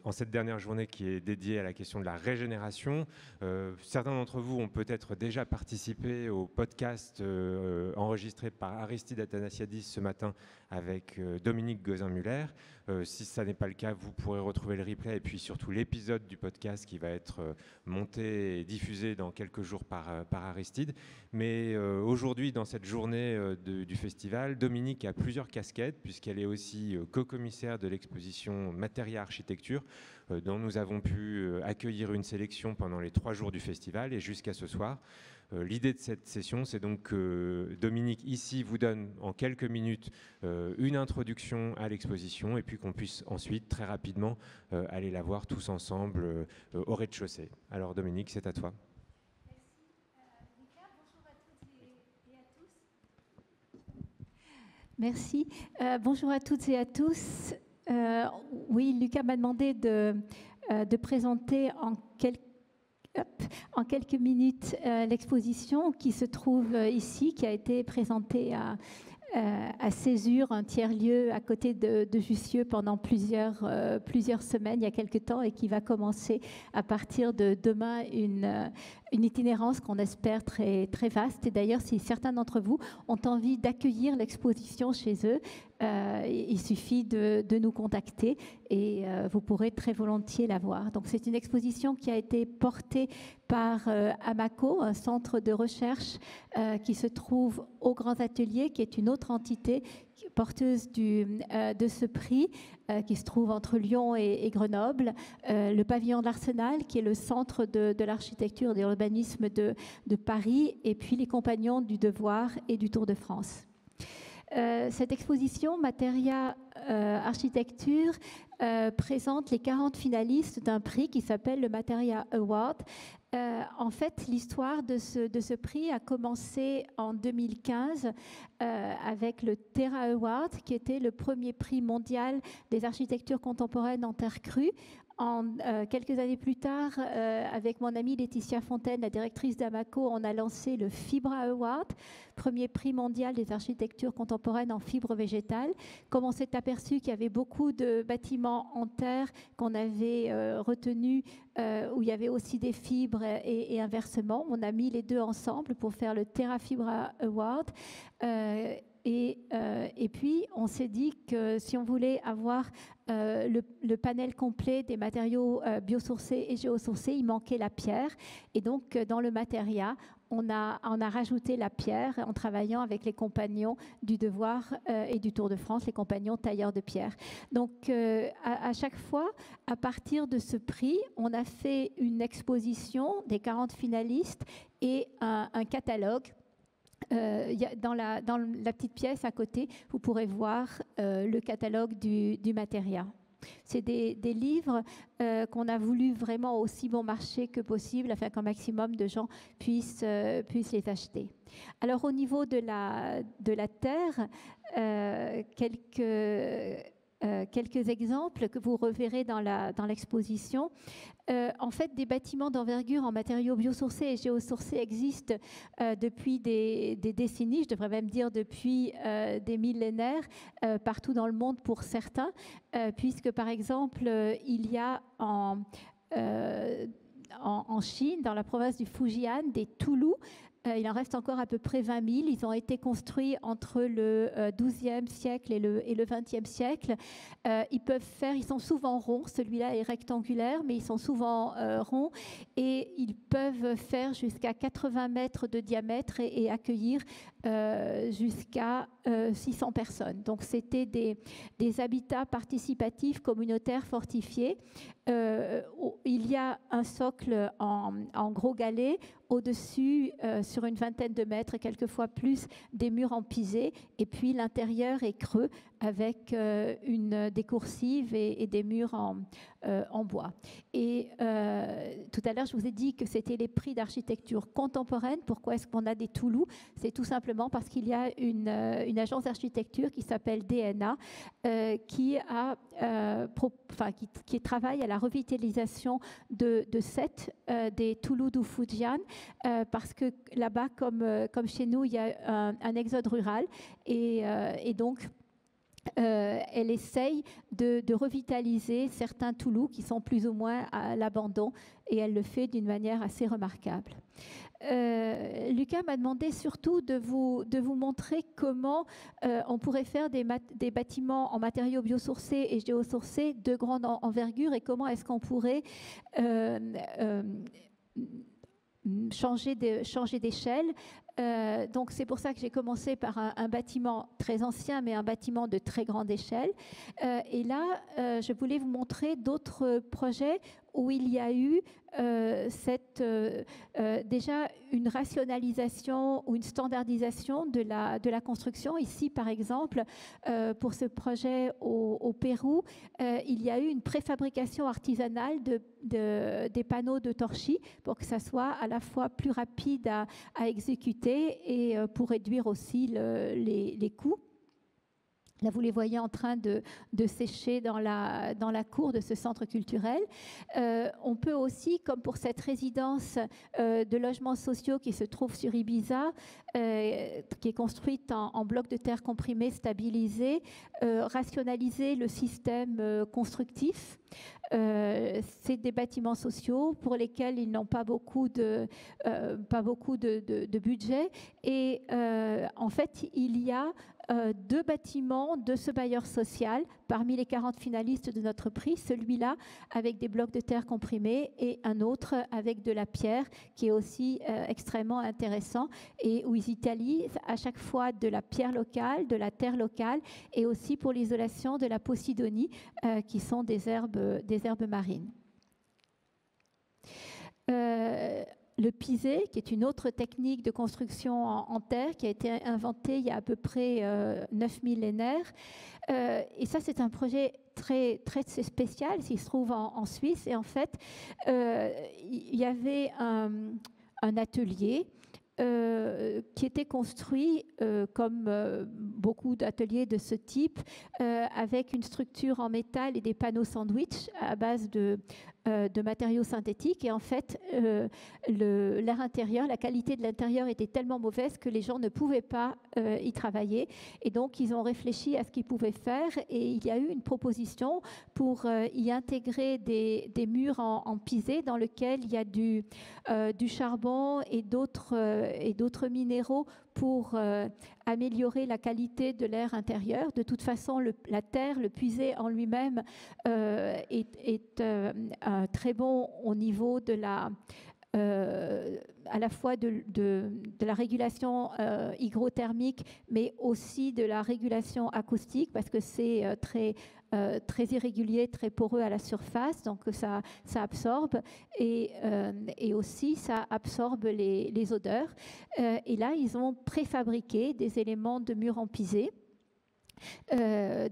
en cette dernière journée qui est dédiée à la question de la régénération. Certains d'entre vous ont peut-être déjà participé au podcast enregistré par Aristide Athanasiadis ce matin avec Dominique Gozin-Muller. Si ça n'est pas le cas, vous pourrez retrouver le replay et puis surtout l'épisode du podcast qui va être monté et diffusé dans quelques jours par Aristide. Mais aujourd'hui, dans cette journée du festival, Dominique a plusieurs casquettes puisqu'elle est aussi co-commissaire de l'exposition Materia Architecture dont nous avons pu accueillir une sélection pendant les 3 jours du festival et jusqu'à ce soir. L'idée de cette session, c'est donc que Dominique, ici, vous donne en quelques minutes une introduction à l'exposition et puis qu'on puisse ensuite, très rapidement, aller la voir tous ensemble au rez-de-chaussée. Alors Dominique, c'est à toi. Merci. Bonjour à toutes et à tous. Oui, Lucas m'a demandé de présenter en quelques minutes l'exposition qui se trouve ici, qui a été présentée à Césure, un tiers-lieu à côté de Jussieu pendant plusieurs semaines, il y a quelques temps, et qui va commencer à partir de demain une itinérance qu'on espère très, très vaste. Et d'ailleurs, si certains d'entre vous ont envie d'accueillir l'exposition chez eux, il suffit de nous contacter et vous pourrez très volontiers la voir. Donc, c'est une exposition qui a été portée par Amaco, un centre de recherche qui se trouve aux Grands Ateliers, qui est une autre entité porteuse de ce prix, qui se trouve entre Lyon et Grenoble, le pavillon de l'Arsenal, qui est le centre de l'architecture et de l'urbanisme de Paris, et puis les Compagnons du Devoir et du Tour de France. Cette exposition, Materia Architecture, présente les 40 finalistes d'un prix qui s'appelle le Materia Award. En fait, l'histoire de ce prix a commencé en 2015 avec le Terra Award, qui était le premier prix mondial des architectures contemporaines en terre crue. Quelques années plus tard, avec mon amie Laetitia Fontaine, la directrice d'Amaco, on a lancé le Fibra Award, premier prix mondial des architectures contemporaines en fibre végétale. Comme on s'est aperçu qu'il y avait beaucoup de bâtiments en terre qu'on avait retenus, où il y avait aussi des fibres et inversement, on a mis les deux ensemble pour faire le Terra Fibra Award. Et puis, on s'est dit que si on voulait avoir le panel complet des matériaux biosourcés et géosourcés, il manquait la pierre. Et donc, dans le Materia, on a rajouté la pierre en travaillant avec les Compagnons du Devoir et du Tour de France, les Compagnons tailleurs de pierre. Donc, à chaque fois, à partir de ce prix, on a fait une exposition des 40 finalistes et un catalogue. Dans la petite pièce à côté, vous pourrez voir le catalogue du Materia. C'est des livres qu'on a voulu vraiment aussi bon marché que possible afin qu'un maximum de gens puissent les acheter. Alors au niveau de la terre, quelques exemples que vous reverrez dans l'exposition. En fait, des bâtiments d'envergure en matériaux biosourcés et géosourcés existent depuis des décennies, je devrais même dire depuis des millénaires, partout dans le monde pour certains, puisque par exemple, il y a en Chine, dans la province du Fujian, des Toulous. Il en reste encore à peu près 20 000. Ils ont été construits entre le XIIe siècle et le XXe siècle. Ils sont souvent ronds. Celui-là est rectangulaire, mais ils sont souvent ronds. Et ils peuvent faire jusqu'à 80 mètres de diamètre et accueillir jusqu'à 600 personnes. Donc, c'était des habitats participatifs communautaires fortifiés. Il y a un socle en gros galets. Au-dessus, sur une vingtaine de mètres, quelquefois plus, des murs en pisé. Et puis, l'intérieur est creux avec des coursives et des murs en bois. Et tout à l'heure, je vous ai dit que c'était les prix d'architecture contemporaine. Pourquoi est-ce qu'on a des Toulous? C'est tout simplement parce qu'il y a une agence d'architecture qui s'appelle DNA qui travaille à la revitalisation de 7 des Toulous du Fujian parce que là-bas, comme chez nous, il y a un exode rural et donc elle essaye de revitaliser certains Toulous qui sont plus ou moins à l'abandon, et elle le fait d'une manière assez remarquable. Lucas m'a demandé surtout de vous montrer comment on pourrait faire des bâtiments en matériaux biosourcés et géosourcés de grande envergure, et comment est-ce qu'on pourrait changer d'échelle. Donc c'est pour ça que j'ai commencé par un bâtiment très ancien, mais un bâtiment de très grande échelle. Et là, je voulais vous montrer d'autres projets où il y a eu déjà une rationalisation ou une standardisation de la construction. Ici, par exemple, pour ce projet au Pérou, il y a eu une préfabrication artisanale des panneaux de torchis pour que ça soit à la fois plus rapide à exécuter et pour réduire aussi les coûts. Là, vous les voyez en train de sécher dans la cour de ce centre culturel. On peut aussi, comme pour cette résidence de logements sociaux qui se trouve sur Ibiza, qui est construite en blocs de terre comprimés stabilisés, rationaliser le système constructif. C'est des bâtiments sociaux pour lesquels ils n'ont pas beaucoup de budget. Et en fait, il y a 2 bâtiments de ce bailleur social parmi les 40 finalistes de notre prix, celui-là avec des blocs de terre comprimés et un autre avec de la pierre qui est aussi extrêmement intéressant, et où ils utilisent à chaque fois de la pierre locale, de la terre locale, et aussi pour l'isolation de la posidonie qui sont des herbes marines. Le pisé, qui est une autre technique de construction en terre qui a été inventée il y a à peu près 9 millénaires. Et ça, c'est un projet très spécial, il se trouve en Suisse. Et en fait, il y avait un atelier qui était construit comme beaucoup d'ateliers de ce type, avec une structure en métal et des panneaux sandwich à base de matériaux synthétiques. Et en fait, l'air intérieur, la qualité de l'intérieur était tellement mauvaise que les gens ne pouvaient pas y travailler. Et donc, ils ont réfléchi à ce qu'ils pouvaient faire, et il y a eu une proposition pour y intégrer des murs en pisé dans lesquels il y a du charbon et d'autres minéraux pour améliorer la qualité de l'air intérieur. De toute façon, la terre, le puisé en lui-même est très bon au niveau de à la fois de la régulation hygrothermique, mais aussi de la régulation acoustique, parce que c'est très irrégulier, très poreux à la surface, donc ça absorbe, et aussi ça absorbe les odeurs. Et là, ils ont préfabriqué des éléments de murs en pisé.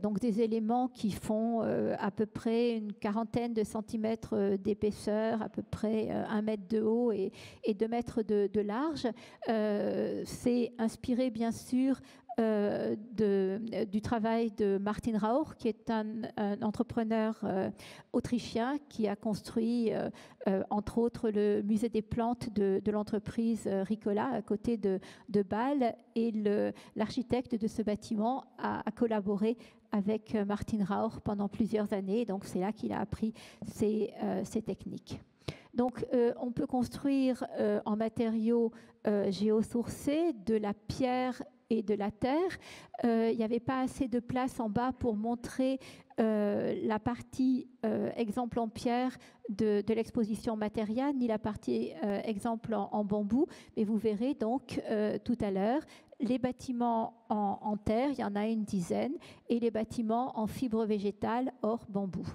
Donc des éléments qui font à peu près une quarantaine de centimètres d'épaisseur, à peu près 1 mètre de haut et 2 mètres de large. C'est inspiré bien sûr du travail de Martin Rauch, qui est un entrepreneur autrichien qui a construit entre autres le musée des plantes de l'entreprise Ricola à côté de Bâle, et l'architecte de ce bâtiment a collaboré avec Martin Rauch pendant plusieurs années. Donc c'est là qu'il a appris ces techniques. Donc on peut construire en matériaux géosourcés de la pierre et de la terre. Il n'y avait pas assez de place en bas pour montrer la partie exemple en pierre de l'exposition Materia, ni la partie exemple en bambou, mais vous verrez donc tout à l'heure les bâtiments en terre, il y en a une dizaine, et les bâtiments en fibre végétale hors bambou.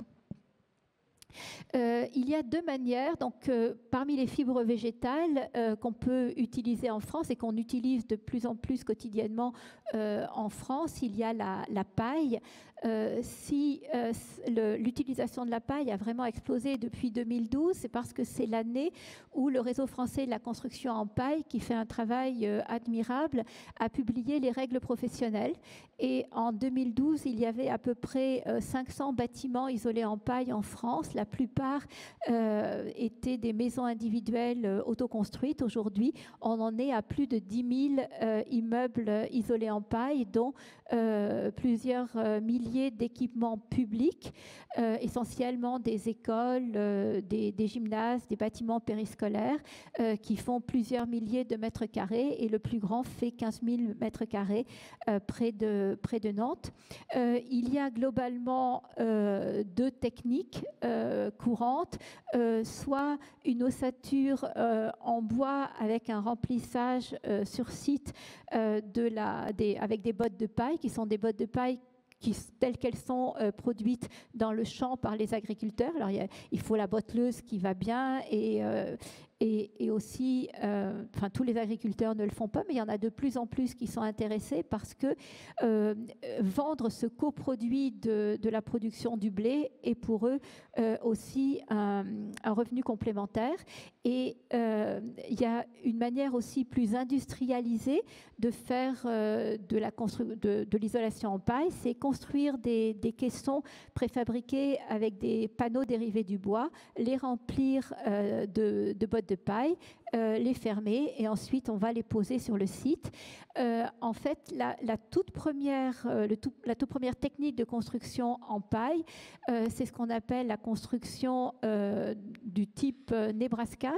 Il y a 2 manières, donc parmi les fibres végétales qu'on peut utiliser en France et qu'on utilise de plus en plus quotidiennement en France, il y a la paille. Si l'utilisation de la paille a vraiment explosé depuis 2012, c'est parce que c'est l'année où le Réseau français de la construction en paille, qui fait un travail admirable, a publié les règles professionnelles. Et en 2012, il y avait à peu près 500 bâtiments isolés en paille en France. La plupart étaient des maisons individuelles autoconstruites. Aujourd'hui, on en est à plus de 10 000 immeubles isolés en paille, dont plusieurs milliers d'équipements publics, essentiellement des écoles, des gymnases, des bâtiments périscolaires qui font plusieurs milliers de mètres carrés, et le plus grand fait 15 000 mètres carrés près de Nantes. Il y a globalement deux techniques courantes, soit une ossature en bois avec un remplissage sur site avec des bottes de paille, qui sont des bottes de paille telles qu'elles sont produites dans le champ par les agriculteurs. Alors, il faut la botteleuse qui va bien, et aussi, tous les agriculteurs ne le font pas, mais il y en a de plus en plus qui sont intéressés, parce que vendre ce coproduit de la production du blé est pour eux aussi un revenu complémentaire. Et il y a une manière aussi plus industrialisée de faire de l'isolation en paille, c'est construire des caissons préfabriqués avec des panneaux dérivés du bois, les remplir de bottes de paille, les fermer, et ensuite on va les poser sur le site. En fait, la toute première technique de construction en paille, c'est ce qu'on appelle la construction du type Nebraska.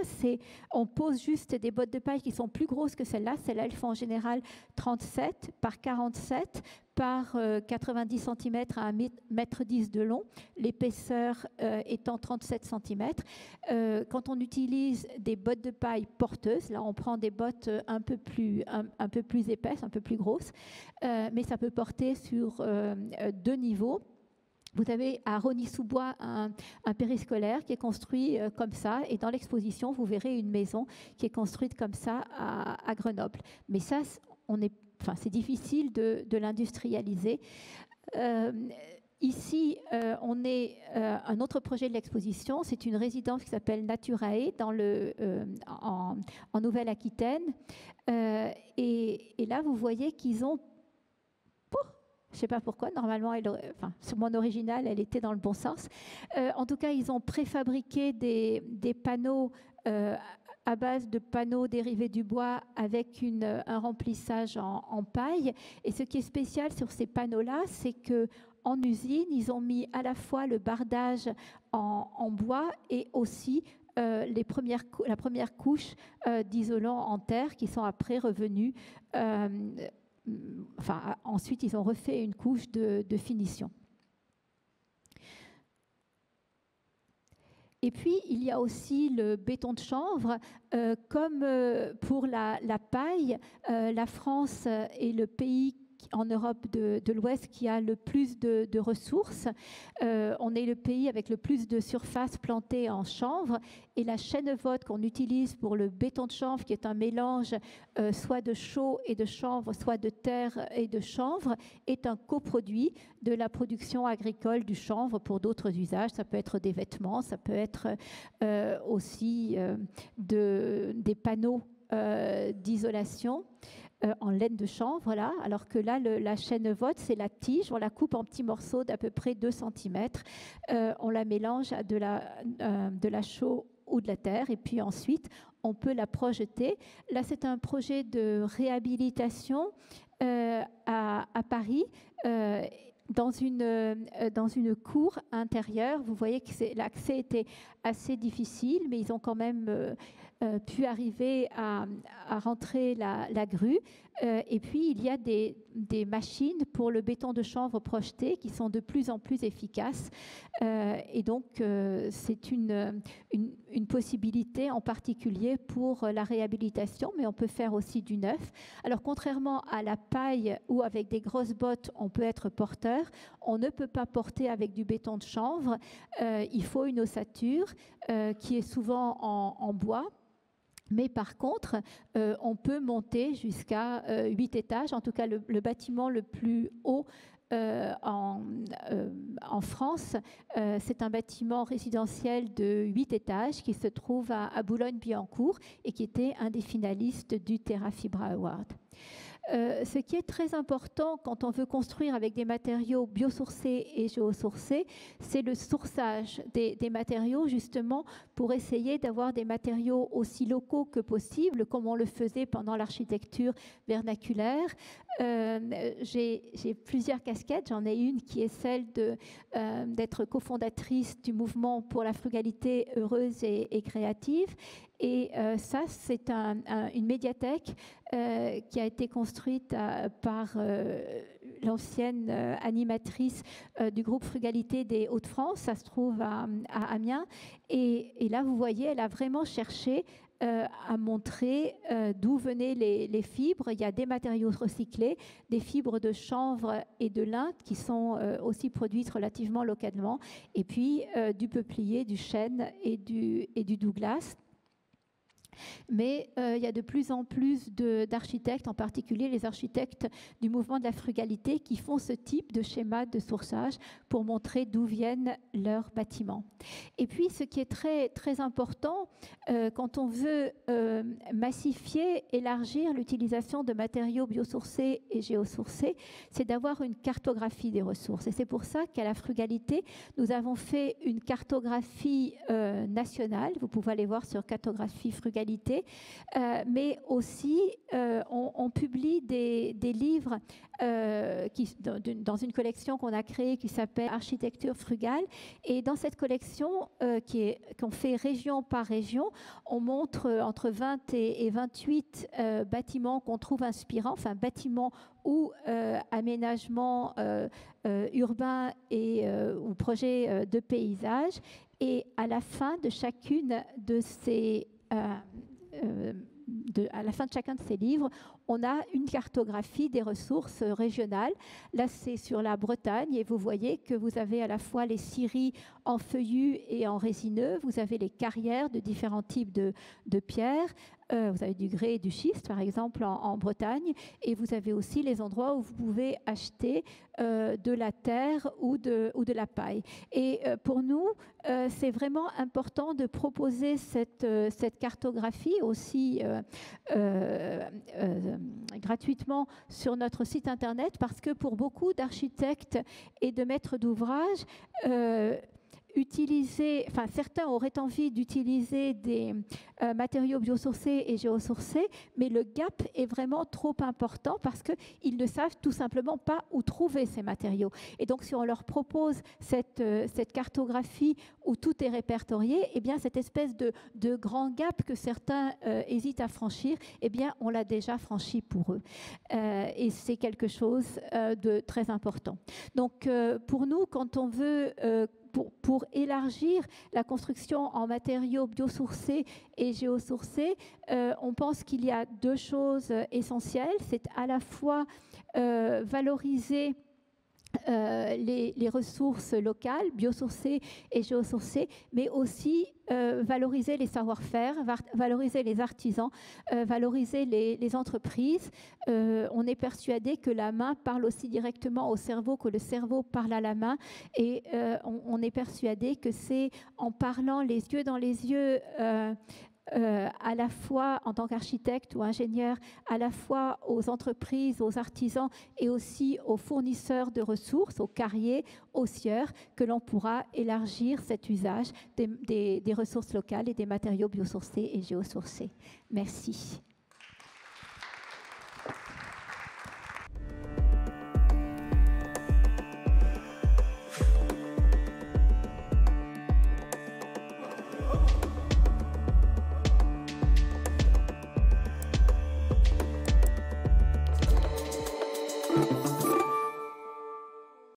On pose juste des bottes de paille qui sont plus grosses que celles-là. Celles-là, elles font en général 37 par 47 par 90 cm à 1,10 m de long, l'épaisseur étant 37 cm. Quand on utilise des bottes de paille porteuses, là on prend des bottes un peu plus épaisses, un peu plus grosses, mais ça peut porter sur 2 niveaux. Vous avez à Rosny-sous-Bois un périscolaire qui est construit comme ça, et dans l'exposition, vous verrez une maison qui est construite comme ça à Grenoble. Mais ça, c'est difficile de l'industrialiser. Ici, on est un autre projet de l'exposition. C'est une résidence qui s'appelle Naturae en Nouvelle-Aquitaine. Et là, vous voyez qu'ils ont... Je ne sais pas pourquoi, normalement, sur mon original, elle était dans le bon sens. En tout cas, ils ont préfabriqué des panneaux à base de panneaux dérivés du bois avec un remplissage en paille. Et ce qui est spécial sur ces panneaux-là, c'est qu'en usine, ils ont mis à la fois le bardage en bois et aussi la première couche d'isolants en terre, qui sont après revenus... ensuite, ils ont refait une couche de finition. Et puis, il y a aussi le béton de chanvre. Comme pour la paille, la France est le pays en Europe de l'Ouest qui a le plus de ressources. On est le pays avec le plus de surface plantée en chanvre, et la chènevotte qu'on utilise pour le béton de chanvre, qui est un mélange soit de chaux et de chanvre, soit de terre et de chanvre, est un coproduit de la production agricole du chanvre pour d'autres usages. Ça peut être des vêtements, ça peut être aussi des panneaux d'isolation en laine de chanvre, là, alors que là, la chènevotte, c'est la tige, on la coupe en petits morceaux d'à peu près 2 cm, on la mélange à de la chaux ou de la terre, et puis ensuite, on peut la projeter. Là, c'est un projet de réhabilitation à Paris, dans une cour intérieure. Vous voyez que l'accès était assez difficile, mais ils ont quand même pu arriver à rentrer la grue. Et puis, il y a des machines pour le béton de chanvre projeté qui sont de plus en plus efficaces. Et donc, c'est une possibilité en particulier pour la réhabilitation, mais on peut faire aussi du neuf. Alors, contrairement à la paille où avec des grosses bottes, on peut être porteur, on ne peut pas porter avec du béton de chanvre. Il faut une ossature qui est souvent en bois. Mais par contre, on peut monter jusqu'à 8 étages. En tout cas, le bâtiment le plus haut en France. C'est un bâtiment résidentiel de 8 étages qui se trouve à Boulogne-Billancourt et qui était un des finalistes du TerraFibra Award. Ce qui est très important quand on veut construire avec des matériaux biosourcés et géosourcés, c'est le sourçage des matériaux, justement pour essayer d'avoir des matériaux aussi locaux que possible, comme on le faisait pendant l'architecture vernaculaire. J'ai plusieurs casquettes. J'en ai une qui est celle d'être cofondatrice du mouvement pour la frugalité heureuse et créative. Et ça, c'est une médiathèque qui a été construite par l'ancienne animatrice du groupe Frugalité des Hauts-de-France. Ça se trouve à Amiens. Et là, vous voyez, elle a vraiment cherché à montrer d'où venaient les fibres. Il y a des matériaux recyclés, des fibres de chanvre et de lin qui sont aussi produites relativement localement, et puis du peuplier, du chêne et du Douglas. Mais il y a de plus en plus d'architectes, en particulier les architectes du mouvement de la frugalité, qui font ce type de schéma de sourçage pour montrer d'où viennent leurs bâtiments. Et puis, ce qui est très, très important, quand on veut massifier, élargir l'utilisation de matériaux biosourcés et géosourcés, c'est d'avoir une cartographie des ressources. Et c'est pour ça qu'à la frugalité, nous avons fait une cartographie nationale. Vous pouvez aller voir sur cartographie frugalité. Mais aussi on publie des livres dans une collection qu'on a créée qui s'appelle Architecture frugale, et dans cette collection qu'on fait région par région, on montre entre 20 et 28 bâtiments qu'on trouve inspirants, enfin bâtiments ou aménagements urbains ou projets de paysage, et à la fin de chacune de ces à la fin de chacun de ces livres, on a une cartographie des ressources régionales. Là, c'est sur la Bretagne, et vous voyez que vous avez à la fois les scieries en feuillus et en résineux, vous avez les carrières de différents types de pierres, vous avez du grès et du schiste, par exemple, en Bretagne, et vous avez aussi les endroits où vous pouvez acheter de la terre ou de la paille. Et pour nous, c'est vraiment important de proposer cette cartographie aussi gratuitement sur notre site internet, parce que pour beaucoup d'architectes et de maîtres d'ouvrage, certains auraient envie d'utiliser des matériaux biosourcés et géosourcés, mais le gap est vraiment trop important parce qu'ils ne savent tout simplement pas où trouver ces matériaux. Et donc, si on leur propose cette cartographie où tout est répertorié, eh bien, cette espèce de grand gap que certains hésitent à franchir, eh bien, on l'a déjà franchi pour eux. Et c'est quelque chose de très important. Donc, pour nous, quand on veut pour élargir la construction en matériaux biosourcés et géosourcés, on pense qu'il y a deux choses essentielles. C'est à la fois valoriser les ressources locales, biosourcées et géosourcées, mais aussi valoriser les savoir-faire, valoriser les artisans, valoriser les entreprises. On est persuadé que la main parle aussi directement au cerveau que le cerveau parle à la main, et on est persuadé que c'est en parlant les yeux dans les yeux à la fois en tant qu'architecte ou ingénieur, à la fois aux entreprises, aux artisans et aussi aux fournisseurs de ressources, aux carriers, aux scieurs, que l'on pourra élargir cet usage des ressources locales et des matériaux biosourcés et géosourcés. Merci. Oh!